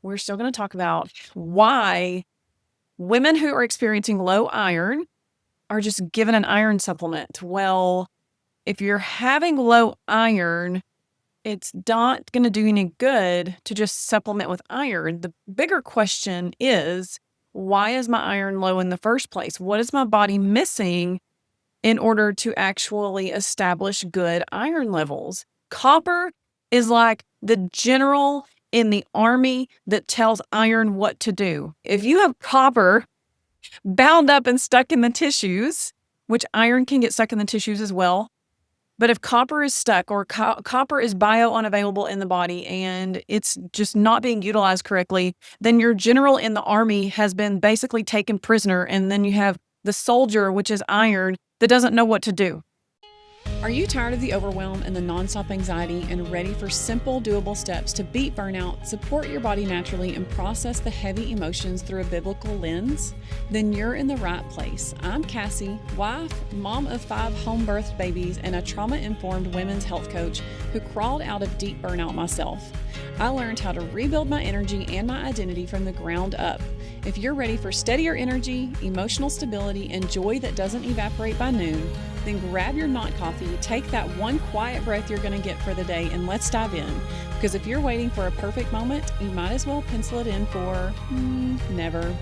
we're still going to talk about why women who are experiencing low iron are just given an iron supplement. Well, if you're having low iron, it's not going to do any good to just supplement with iron. The bigger question is, why is my iron low in the first place? What is my body missing in order to actually establish good iron levels? Copper is like the general in the army that tells iron what to do. If you have copper bound up and stuck in the tissues, which iron can get stuck in the tissues as well, but if copper is stuck or copper is bio-unavailable in the body and it's just not being utilized correctly, then your general in the army has been basically taken prisoner, and then you have the soldier, which is iron, that doesn't know what to do. Are you tired of the overwhelm and the nonstop anxiety and ready for simple, doable steps to beat burnout, support your body naturally, and process the heavy emotions through a biblical lens? Then you're in the right place. I'm Cassie, wife, mom of 5 home-birthed babies, and a trauma-informed women's health coach who crawled out of deep burnout myself. I learned how to rebuild my energy and my identity from the ground up. If you're ready for steadier energy, emotional stability, and joy that doesn't evaporate by noon, then grab your not coffee, take that one quiet breath you're going to get for the day, and let's dive in. Because if you're waiting for a perfect moment, you might as well pencil it in for never.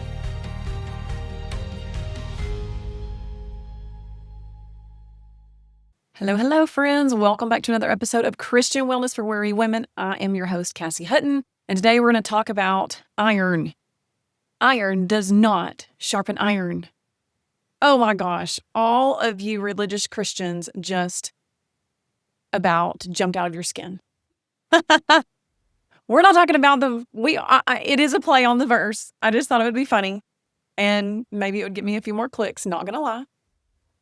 Hello, friends. Welcome back to another episode of Christian Wellness for Weary Women. I am your host, Cassie Hutton, and today we're going to talk about iron. Iron does not sharpen iron. Oh my gosh, all of you religious Christians just about jumped out of your skin. We're not talking about it is a play on the verse. I just thought it would be funny, and maybe it would get me a few more clicks, not gonna lie.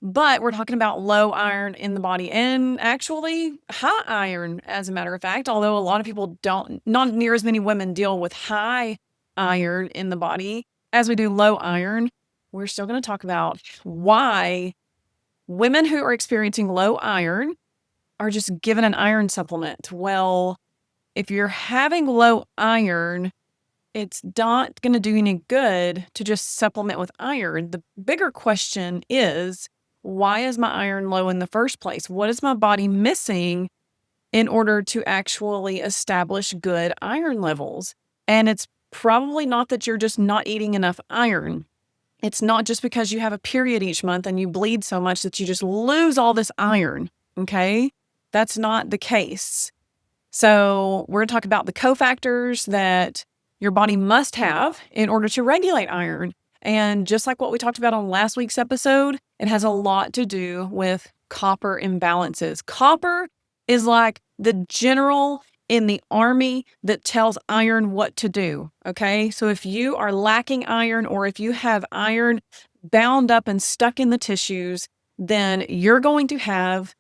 But we're talking about low iron in the body, and actually high iron, as a matter of fact, although a lot of people not near as many women deal with high iron in the body as we do low iron. We're still going to talk about why women who are experiencing low iron are just given an iron supplement. Well, if you're having low iron, it's not going to do any good to just supplement with iron. The bigger question is, why is my iron low in the first place? What is my body missing in order to actually establish good iron levels? And it's probably not that you're just not eating enough iron. It's not just because you have a period each month and you bleed so much that you just lose all this iron, okay? That's not the case. So we're going to talk about the cofactors that your body must have in order to regulate iron. And just like what we talked about on last week's episode, it has a lot to do with copper imbalances. Copper is like the general in the army that tells iron what to do, okay? So if you are lacking iron, or if you have iron bound up and stuck in the tissues, then you're going to have,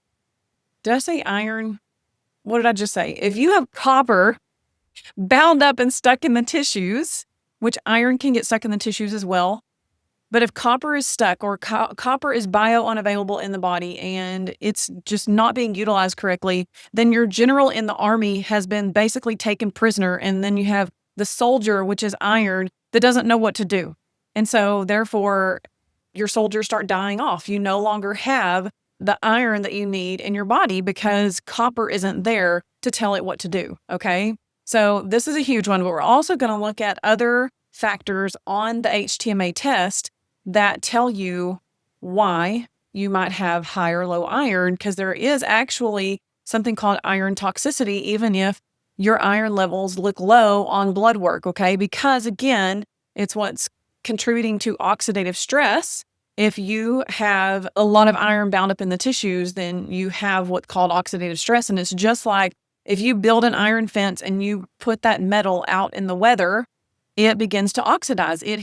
did I say iron? What did I just say? If you have copper bound up and stuck in the tissues, which iron can get stuck in the tissues as well, but if copper is stuck or copper is bio-unavailable in the body and it's just not being utilized correctly, then your general in the army has been basically taken prisoner, and then you have the soldier, which is iron, that doesn't know what to do. And so therefore, your soldiers start dying off. You no longer have the iron that you need in your body because copper isn't there to tell it what to do, okay? So this is a huge one, but we're also going to look at other factors on the HTMA test that tell you why you might have high or low iron, because there is actually something called iron toxicity, even if your iron levels look low on blood work, okay? Because again, it's what's contributing to oxidative stress. If you have a lot of iron bound up in the tissues, then you have what's called oxidative stress. And it's just like if you build an iron fence and you put that metal out in the weather, it begins to oxidize. It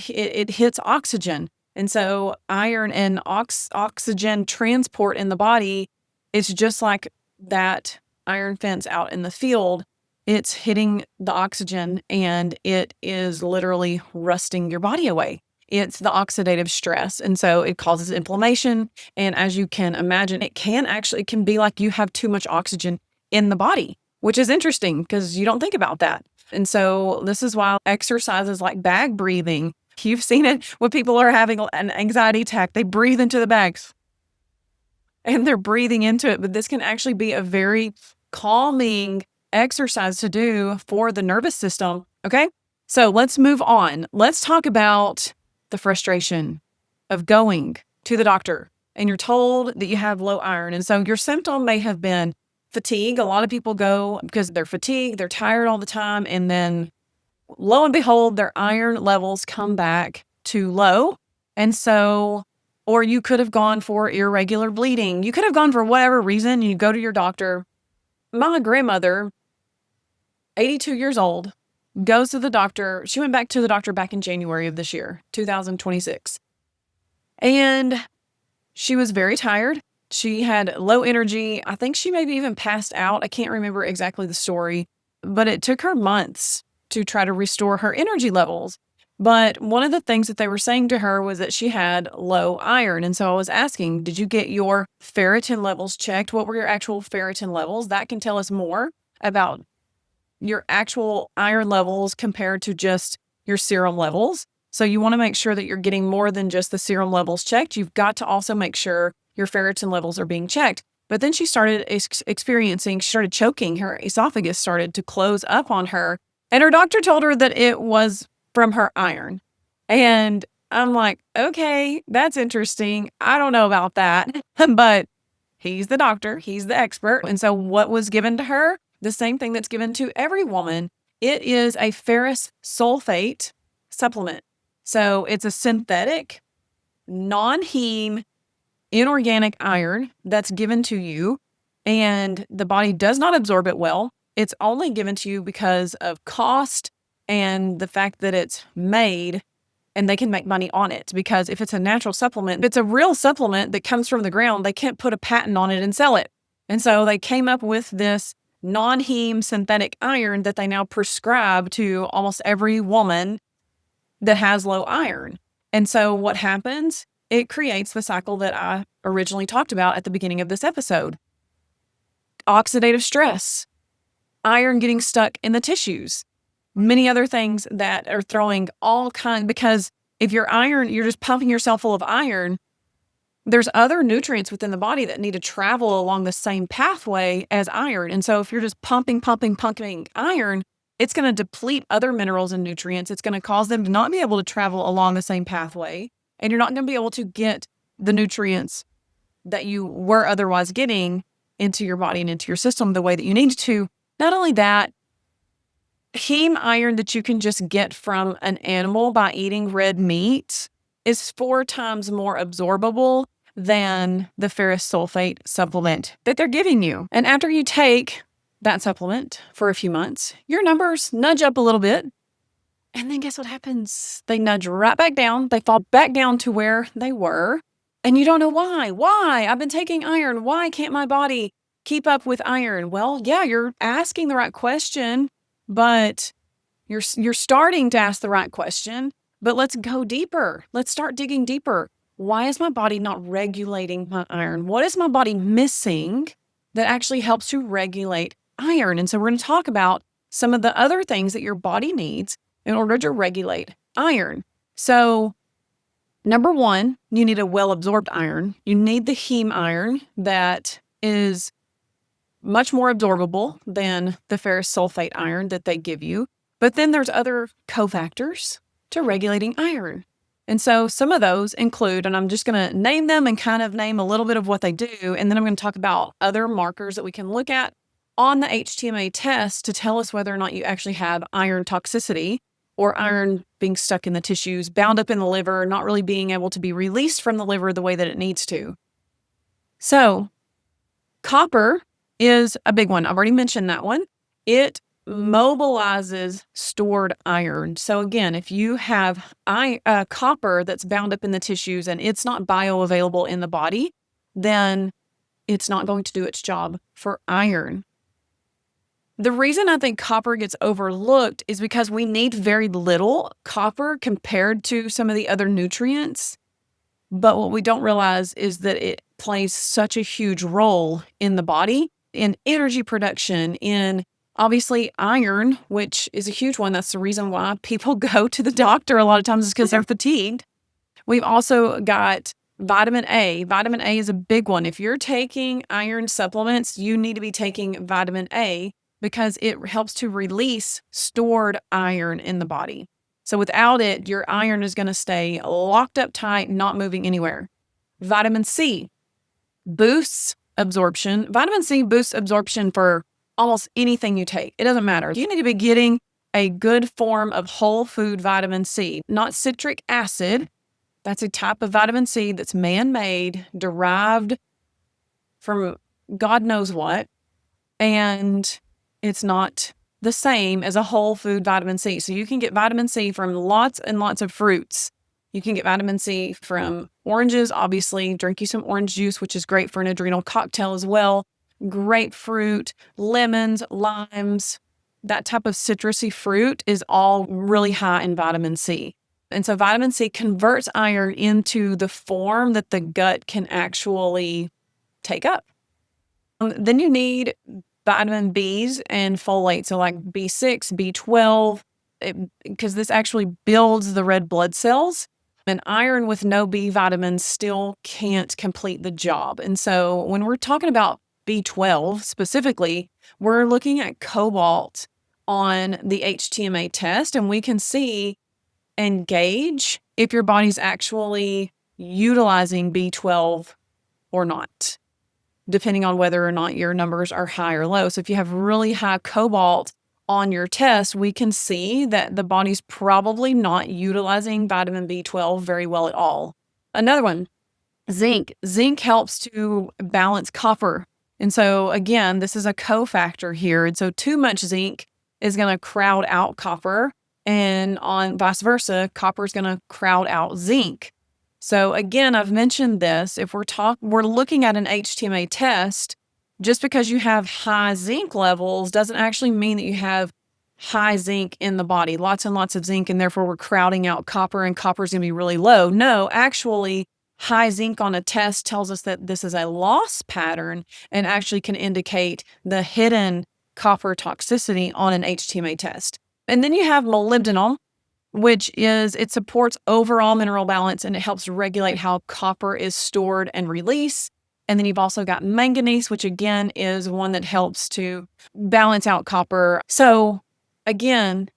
hits oxygen. And so iron and oxygen transport in the body, it's just like that iron fence out in the field. It's hitting the oxygen and it is literally rusting your body away. It's the oxidative stress. And so it causes inflammation. And as you can imagine, it can be like you have too much oxygen in the body, which is interesting because you don't think about that. And so this is why exercises like bag breathing, you've seen it when people are having an anxiety attack, they breathe into the bags and they're breathing into it. But this can actually be a very calming exercise to do for the nervous system. Okay. So let's move on. Let's talk about the frustration of going to the doctor and you're told that you have low iron. And so your symptom may have been fatigue. A lot of people go because they're fatigued, they're tired all the time. And then lo and behold, their iron levels come back too low. And so, or you could have gone for irregular bleeding. You could have gone for whatever reason. You go to your doctor. My grandmother, 82 years old, goes to the doctor. She went back to the doctor back in January of this year, 2026. And she was very tired. She had low energy. I think she maybe even passed out. I can't remember exactly the story, but it took her months to try to restore her energy levels. But one of the things that they were saying to her was that she had low iron. And so I was asking, did you get your ferritin levels checked? What were your actual ferritin levels? That can tell us more about your actual iron levels compared to just your serum levels. So you want to make sure that you're getting more than just the serum levels checked. You've got to also make sure your ferritin levels are being checked. But then she started she started choking. Her esophagus started to close up on her. And her doctor told her that it was from her iron. And I'm like, okay, that's interesting. I don't know about that. But he's the doctor. He's the expert. And so what was given to her? The same thing that's given to every woman. It is a ferrous sulfate supplement. So it's a synthetic, non-heme, inorganic iron that's given to you, and the body does not absorb it well. It's only given to you because of cost and the fact that it's made and they can make money on it. Because if it's a natural supplement, if it's a real supplement that comes from the ground, they can't put a patent on it and sell it. And so they came up with this non-heme synthetic iron that they now prescribe to almost every woman that has low iron. And so what happens? It creates the cycle that I originally talked about at the beginning of this episode. Oxidative stress, iron getting stuck in the tissues, many other things that are throwing all kinds, because if you're just pumping yourself full of iron, there's other nutrients within the body that need to travel along the same pathway as iron. And so if you're just pumping iron, it's going to deplete other minerals and nutrients. It's going to cause them to not be able to travel along the same pathway. And you're not going to be able to get the nutrients that you were otherwise getting into your body and into your system the way that you need to. Not only that, heme iron that you can just get from an animal by eating red meat is 4 times more absorbable than the ferrous sulfate supplement that they're giving you. And after you take that supplement for a few months, your numbers nudge up a little bit. And then guess what happens? They nudge right back down. They fall back down to where they were. And you don't know why. Why? I've been taking iron. Why can't my body keep up with iron? Well, yeah, you're asking the right question, but you're starting to ask the right question. But let's go deeper. Let's start digging deeper. Why is my body not regulating my iron? What is my body missing that actually helps to regulate iron? And so we're going to talk about some of the other things that your body needs in order to regulate iron. So number 1, you need a well-absorbed iron. You need the heme iron that is much more absorbable than the ferrous sulfate iron that they give you. But then there's other cofactors to regulating iron. And so some of those include, and I'm just going to name them and kind of name a little bit of what they do. And then I'm going to talk about other markers that we can look at on the HTMA test to tell us whether or not you actually have iron toxicity or iron being stuck in the tissues, bound up in the liver, not really being able to be released from the liver the way that it needs to. So copper is a big one. I've already mentioned that one. It mobilizes stored iron. So again, if you have copper that's bound up in the tissues and it's not bioavailable in the body, then it's not going to do its job for iron. The reason I think copper gets overlooked is because we need very little copper compared to some of the other nutrients. But what we don't realize is that it plays such a huge role in the body, in energy production, in Obviously, iron, which is a huge one. That's the reason why people go to the doctor a lot of times is because they're fatigued. We've also got vitamin A. Vitamin A is a big one. If you're taking iron supplements, you need to be taking vitamin A because it helps to release stored iron in the body. So without it, your iron is going to stay locked up tight, not moving anywhere. Vitamin C boosts absorption. Vitamin C boosts absorption for almost anything you take. It doesn't matter. You need to be getting a good form of whole food vitamin C, not citric acid. That's a type of vitamin C that's man-made, derived from God knows what, and it's not the same as a whole food vitamin C. So you can get vitamin C from lots and lots of fruits. You can get vitamin C from oranges, obviously. Drink you some orange juice, which is great for an adrenal cocktail as well. Grapefruit, lemons, limes, that type of citrusy fruit is all really high in vitamin C. And so vitamin C converts iron into the form that the gut can actually take up. Then you need vitamin Bs and folate. So like B6, B12, because this actually builds the red blood cells. And iron with no B vitamins still can't complete the job. And so when we're talking about B12 specifically, we're looking at cobalt on the HTMA test, and we can see and gauge if your body's actually utilizing B12 or not, depending on whether or not your numbers are high or low. So if you have really high cobalt on your test, we can see that the body's probably not utilizing vitamin B12 very well at all. Another one, zinc. Zinc helps to balance copper. And so again, this is a cofactor here. And so too much zinc is going to crowd out copper, and on vice versa, copper is going to crowd out zinc. So again, I've mentioned this. If we're looking at an HTMA test, just because you have high zinc levels doesn't actually mean that you have high zinc in the body, lots and lots of zinc, and therefore we're crowding out copper and copper is going to be really low. No, actually, high zinc on a test tells us that this is a loss pattern and actually can indicate the hidden copper toxicity on an HTMA test. And then you have molybdenum, which it supports overall mineral balance and it helps regulate how copper is stored and released. And then you've also got manganese, which again is one that helps to balance out copper. So again,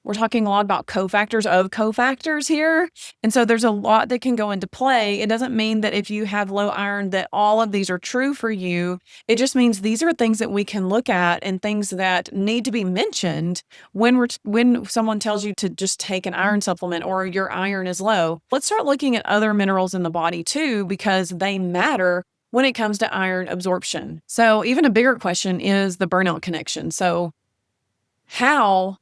we're talking a lot about cofactors here. And so there's a lot that can go into play. It doesn't mean that if you have low iron that all of these are true for you. It just means these are things that we can look at and things that need to be mentioned when someone tells you to just take an iron supplement or your iron is low. Let's start looking at other minerals in the body too, because they matter when it comes to iron absorption. So even a bigger question is the burnout connection. So how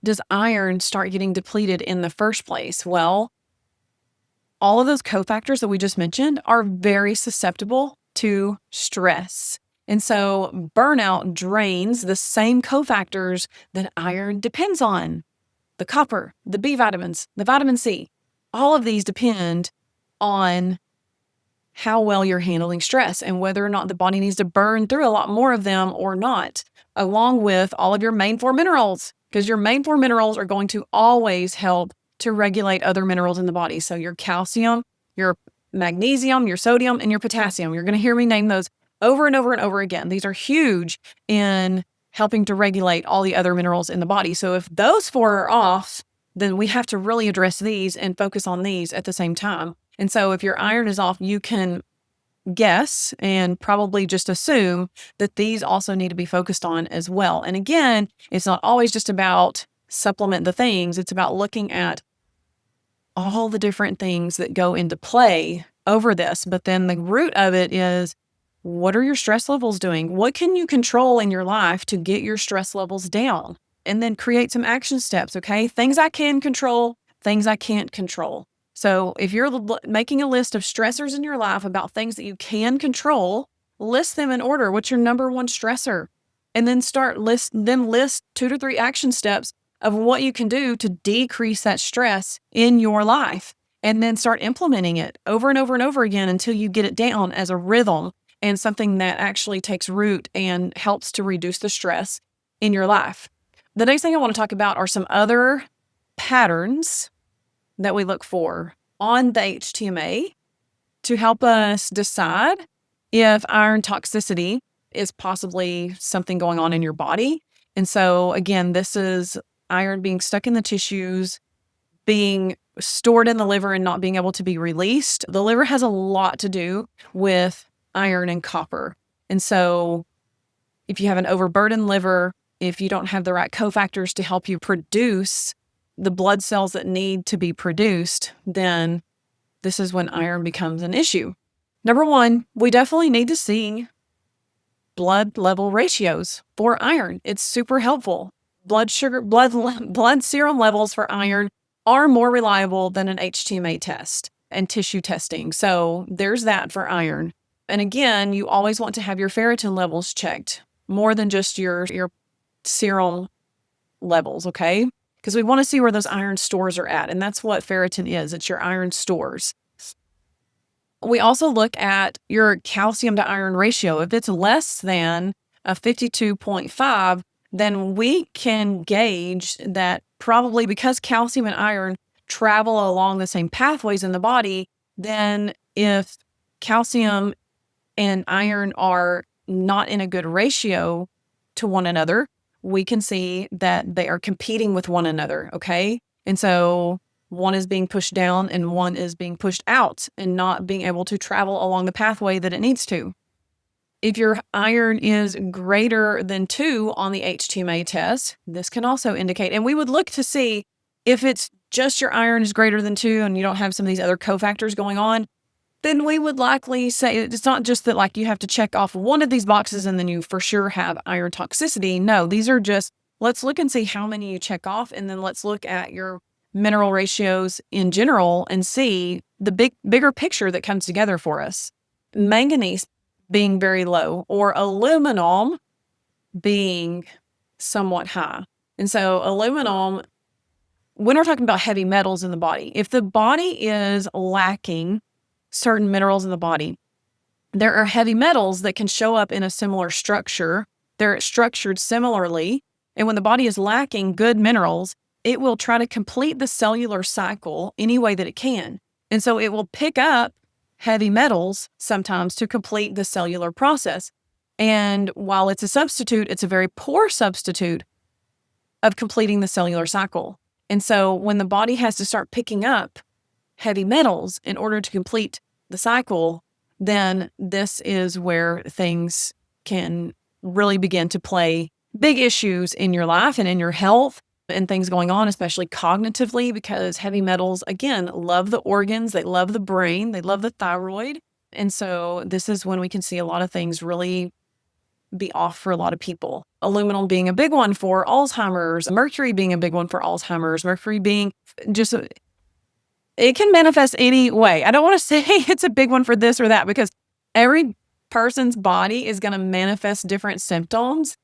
does iron start getting depleted in the first place? Well, all of those cofactors that we just mentioned are very susceptible to stress. And so burnout drains the same cofactors that iron depends on. The copper, the B vitamins, the vitamin C, all of these depend on how well you're handling stress and whether or not the body needs to burn through a lot more of them or not, along with all of your main four minerals. Because your main four minerals are going to always help to regulate other minerals in the body. So your calcium, your magnesium, your sodium, and your potassium. You're going to hear me name those over and over and over again. These are huge in helping to regulate all the other minerals in the body. So if those four are off, then we have to really address these and focus on these at the same time. And so if your iron is off, you can guess and probably just assume that these also need to be focused on as well. And again, it's not always just about supplement the things. It's about looking at all the different things that go into play over this. But then the root of it is, what are your stress levels doing? What can you control in your life to get your stress levels down? And then create some action steps, okay? Things I can control, things I can't control. So if you're making a list of stressors in your life about things that you can control, list them in order. What's your number one stressor? And then list 2 to 3 action steps of what you can do to decrease that stress in your life. And then start implementing it over and over and over again until you get it down as a rhythm and something that actually takes root and helps to reduce the stress in your life. The next thing I want to talk about are some other patterns that we look for on the HTMA to help us decide if iron toxicity is possibly something going on in your body. And so, again, this is iron being stuck in the tissues, being stored in the liver and not being able to be released. The liver has a lot to do with iron and copper. And so if you have an overburdened liver, if you don't have the right cofactors to help you produce the blood cells that need to be produced, then this is when iron becomes an issue. Number one, we definitely need to see blood level ratios for iron. It's super helpful. Blood serum levels for iron are more reliable than an HTMA test and tissue testing. So there's that for iron. And again, you always want to have your ferritin levels checked more than just your serum levels, okay? Because we want to see where those iron stores are at. And that's what ferritin is. It's your iron stores. We also look at your calcium to iron ratio. If it's less than a 52.5, then we can gauge that probably because calcium and iron travel along the same pathways in the body, then if calcium and iron are not in a good ratio to one another, we can see that they are competing with one another, okay? And so one is being pushed down and one is being pushed out and not being able to travel along the pathway that it needs to. If your iron is greater than 2 on the HTMA test, this can also indicate, and we would look to see if it's just your iron is greater than 2 and you don't have some of these other cofactors going on, then we would likely say it's not just that like you have to check off one of these boxes and then you for sure have iron toxicity. No, these are just, let's look and see how many you check off, and then let's look at your mineral ratios in general and see the bigger picture that comes together for us. Manganese being very low or aluminum being somewhat high. And so aluminum, when we're talking about heavy metals in the body, if the body is lacking certain minerals in the body, there are heavy metals that can show up in a similar structure. They're structured similarly. And when the body is lacking good minerals, it will try to complete the cellular cycle any way that it can. And so it will pick up heavy metals sometimes to complete the cellular process. And while it's a substitute, it's a very poor substitute of completing the cellular cycle. And so when the body has to start picking up heavy metals in order to complete the cycle, then this is where things can really begin to play big issues in your life and in your health and things going on, especially cognitively, because heavy metals, again, love the organs, they love the brain, they love the thyroid. And so this is when we can see a lot of things really be off for a lot of people. Aluminum being a big one for Alzheimer's, mercury being a big one for Alzheimer's, mercury being just, it can manifest any way. I don't want to say it's a big one for this or that because every person's body is going to manifest different symptoms,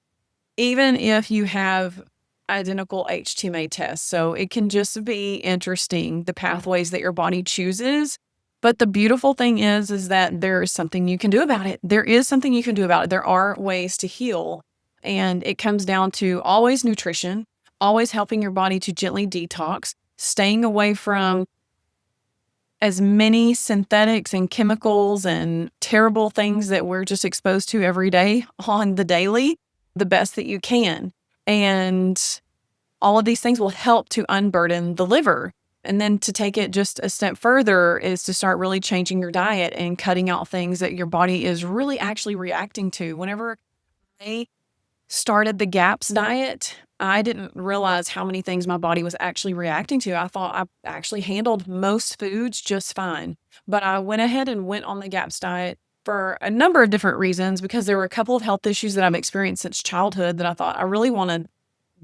even if you have identical HTMA tests. So it can just be interesting, the pathways that your body chooses. But the beautiful thing is that there is something you can do about it. There is something you can do about it. There are ways to heal. And it comes down to always nutrition, always helping your body to gently detox, staying away from as many synthetics and chemicals and terrible things that we're just exposed to every day on the daily, the best that you can. And all of these things will help to unburden the liver. And then to take it just a step further is to start really changing your diet and cutting out things that your body is really actually reacting to. Whenever I started the GAPS diet, I didn't realize how many things my body was actually reacting to. I thought I actually handled most foods just fine. But I went ahead and went on the GAPS diet for a number of different reasons because there were a couple of health issues that I've experienced since childhood that I thought I really want to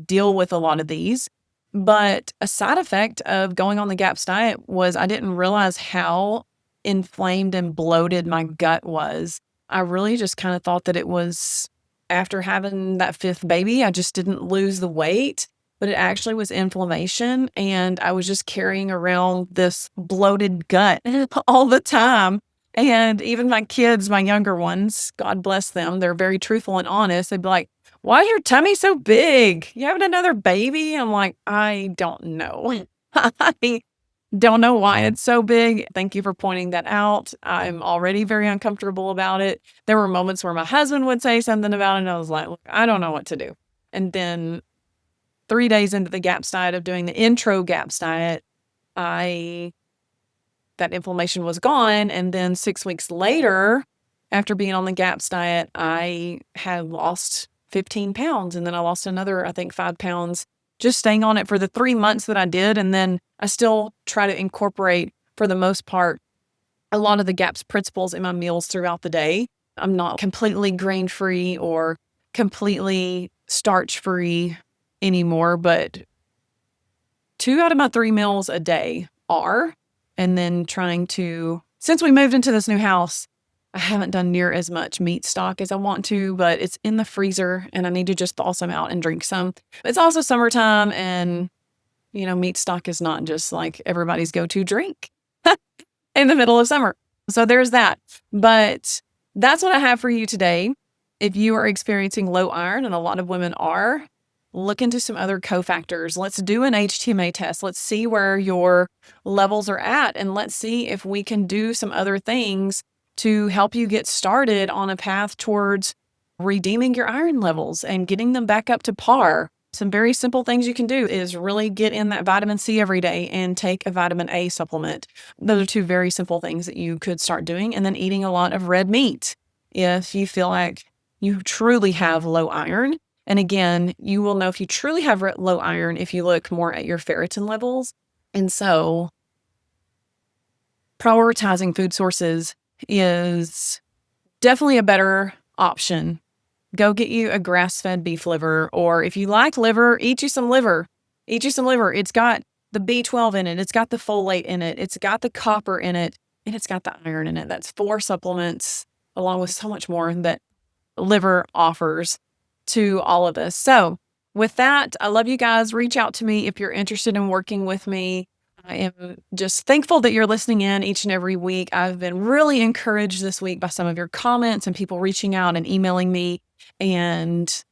deal with a lot of these. But a side effect of going on the GAPS diet was I didn't realize how inflamed and bloated my gut was. I really just kind of thought that it was after having that 5th baby, I just didn't lose the weight, but it actually was inflammation. And I was just carrying around this bloated gut all the time. And even my kids, my younger ones, God bless them, they're very truthful and honest. They'd be like, why is your tummy so big? You having another baby? I'm like, I don't know. I don't know why it's so big. Thank you for pointing that out. I'm already very uncomfortable about it. There were moments where my husband would say something about it, and I was like, look, I don't know what to do. And then 3 days into the GAPS diet of doing the intro GAPS diet, that inflammation was gone. And then 6 weeks later, after being on the GAPS diet, I had lost 15 pounds. And then I lost another, I think, 5 pounds just staying on it for the 3 months that I did. And then I still try to incorporate, for the most part, a lot of the GAPS principles in my meals throughout the day. I'm not completely grain-free or completely starch-free anymore, but 2 out of my 3 meals a day are. And then since we moved into this new house, I haven't done near as much meat stock as I want to, but it's in the freezer and I need to just thaw some out and drink some. It's also summertime and, meat stock is not just like everybody's go-to drink in the middle of summer. So there's that. But that's what I have for you today. If you are experiencing low iron, and a lot of women are, look into some other cofactors. Let's do an HTMA test. Let's see where your levels are at, and let's see if we can do some other things to help you get started on a path towards redeeming your iron levels and getting them back up to par. Some very simple things you can do is really get in that vitamin C every day and take a vitamin A supplement. Those are 2 very simple things that you could start doing. And then eating a lot of red meat if you feel like you truly have low iron. And again, you will know if you truly have low iron if you look more at your ferritin levels. And so prioritizing food sources is definitely a better option. Go get you a grass-fed beef liver, or if you like liver, eat you some liver. Eat you some liver. It's got the B12 in it. It's got the folate in it. It's got the copper in it, and it's got the iron in it. That's 4 supplements, along with so much more that liver offers to all of us. So with that, I love you guys. Reach out to me if you're interested in working with me. I am just thankful that you're listening in each and every week. I've been really encouraged this week by some of your comments and people reaching out and emailing me. And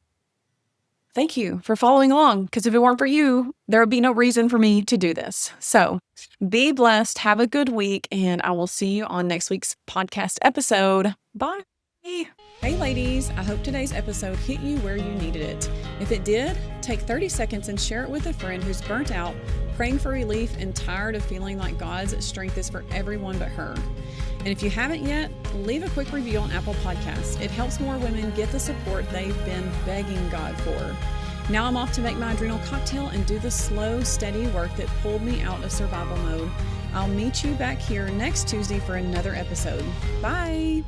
thank you for following along, because if it weren't for you, there would be no reason for me to do this. So be blessed. Have a good week, and I will see you on next week's podcast episode. Bye. Hey ladies, I hope today's episode hit you where you needed it. If it did, take 30 seconds and share it with a friend who's burnt out, praying for relief, and tired of feeling like God's strength is for everyone but her. And if you haven't yet, leave a quick review on Apple Podcasts. It helps more women get the support they've been begging God for. Now I'm off to make my adrenal cocktail and do the slow, steady work that pulled me out of survival mode. I'll meet you back here next Tuesday for another episode. Bye!